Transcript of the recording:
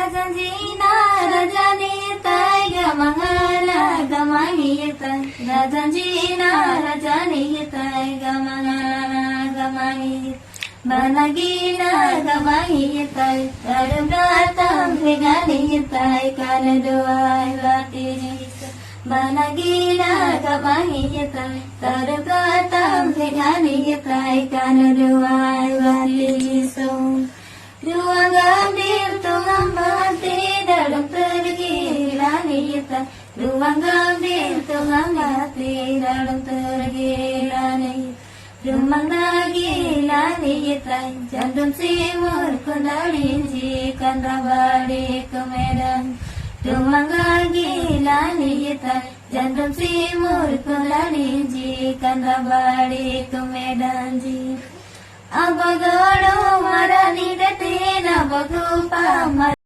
Rajanjina rajani tai gamangana gamangi tai Rajanjina rajani tai gamangana gamangi Banagina gamangi tai Tarugatam vigani tai Kanaduai vati Banagina gamangi tai Tarugatam vigani tai Kanaduai vati Ruang gambir tungang mati dalam tergila-gila Ruang gambir tungang mati dalam tergila-gila Rumang nagila-gila Jantung simur kundalin jikan rabadi ke Medan Rumang nagila-gila Jantung simur kundalin jikan rabadi ke Medan ji Abagado marani dete na bagupa